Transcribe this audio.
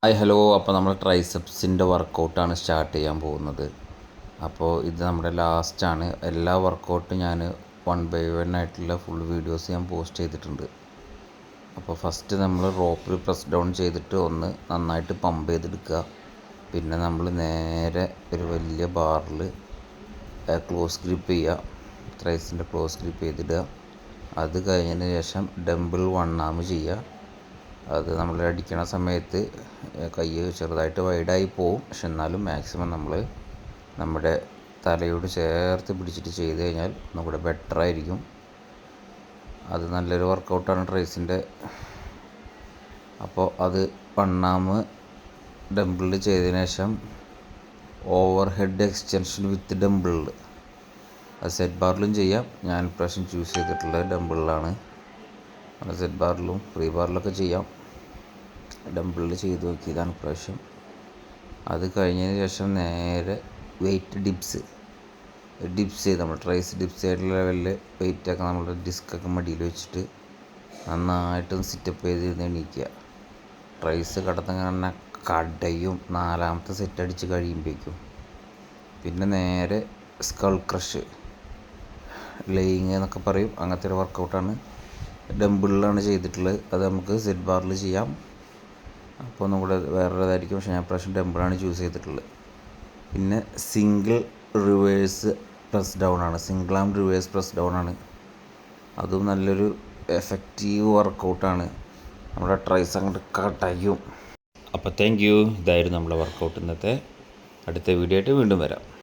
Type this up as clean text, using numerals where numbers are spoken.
Hi hello. അപ്പോൾ നമ്മൾ ട്രൈസെപ്സിൻ്റെ വർക്കൗട്ടാണ് start ചെയ്യാൻ പോകുന്നത്. അപ്പോൾ ഇത് നമ്മുടെ ലാസ്റ്റാണ്. എല്ലാ വർക്കൗട്ടും ഞാൻ 1 by 1 ആയിട്ടുള്ള ഫുൾ വീഡിയോസ് ഞാൻ പോസ്റ്റ് ചെയ്തിട്ടുണ്ട്. അപ്പോൾ ഫസ്റ്റ് നമ്മൾ റോപ്പിൽ പ്രസ് ഡൗൺ ചെയ്തിട്ട് ഒന്ന് നന്നായിട്ട് പമ്പ് ചെയ്തെടുക്കുക. പിന്നെ നമ്മൾ നേരെ ഒരു വലിയ ബാറിൽ ക്ലോസ് ഗ്രിപ്പ് ചെയ്യുക. ട്രൈസിൻ്റെ ക്ലോസ് ഗ്രിപ്പ് ചെയ്തിടുക. അത് കഴിഞ്ഞതിന് ശേഷം ഡംബിൾ 1 ആം ചെയ്യുക. അത് നമ്മൾ അടിക്കണ സമയത്ത് കൈ ചെറുതായിട്ട് വൈഡായി പോവും. പക്ഷെ എന്നാലും മാക്സിമം നമ്മൾ നമ്മുടെ തലയോട് ചേർത്ത് പിടിച്ചിട്ട് ചെയ്ത് കഴിഞ്ഞാൽ ഒന്നും കൂടെ ബെറ്ററായിരിക്കും. അത് നല്ലൊരു വർക്കൗട്ടാണ് ട്രൈസിൻ്റെ. അപ്പോൾ അത് 1 ആം ഡംബിളിൽ ചെയ്തതിന് ശേഷം ഓവർ ഹെഡ് എക്സ്റ്റൻഷൻ വിത്ത് ഡംബിളിൽ അത് സെറ്റ് ബാറിലും ചെയ്യാം. ഞാൻ ഇപ്രാവശ്യം ചൂസ് ചെയ്തിട്ടുള്ളത് ഡംബിളിലാണ്. അത് സെറ്റ് ബാറിലും ഫ്രീ ബാറിലൊക്കെ ചെയ്യാം. ഡംബിളിൽ ചെയ്ത് നോക്കിയതാണ് ഇപ്രാവശ്യം. അത് കഴിഞ്ഞതിന് ശേഷം നേരെ വെയിറ്റ് ഡിപ്സ് ചെയ്ത് നമ്മൾ ട്രൈസ് ഡിപ്സ് ആയിട്ടുള്ള ലെവലിൽ വെയിറ്റൊക്കെ നമ്മുടെ ഡിസ്കൊക്കെ മടിയിൽ വെച്ചിട്ട് നന്നായിട്ടൊന്ന് സിറ്റപ്പ് ചെയ്തിരുന്ന് എണീക്കുക. ട്രൈസ് കിടന്നങ്ങനെ കടയും 4ാമത്തെ സെറ്റ് അടിച്ച് കഴിയുമ്പോഴേക്കും. പിന്നെ നേരെ സ്കൾ ക്രഷ് ലേയിങ് എന്നൊക്കെ പറയും, അങ്ങനത്തെ ഒരു വർക്കൗട്ടാണ്. ഡംബിളിലാണ് ചെയ്തിട്ടുള്ളത്. അത് നമുക്ക് സെറ്റ് ബാറിൽ ചെയ്യാം. അപ്പോൾ ഒന്നും കൂടെ വേറൊരിതായിരിക്കും. പക്ഷേ ഞാൻ പ്രാവശ്യം ഡംബിളാണ് ചൂസ് ചെയ്തിട്ടുള്ളത്. പിന്നെ സിംഗിൾ റിവേഴ്സ് പ്രസ് ഡൗൺ ആണ്. സിംഗിൾ ആം റിവേഴ്സ് പ്രസ് ഡൗൺ ആണ്. അതും നല്ലൊരു എഫക്റ്റീവ് വർക്കൗട്ടാണ്. നമ്മുടെ ട്രൈസ് അങ്ങോട്ട് കടയും. അപ്പോൾ താങ്ക് യു. ഇതായിരുന്നു നമ്മളെ വർക്കൗട്ട് ഇന്നത്തെ. അടുത്ത വീഡിയോ ആയിട്ട് വീണ്ടും വരാം.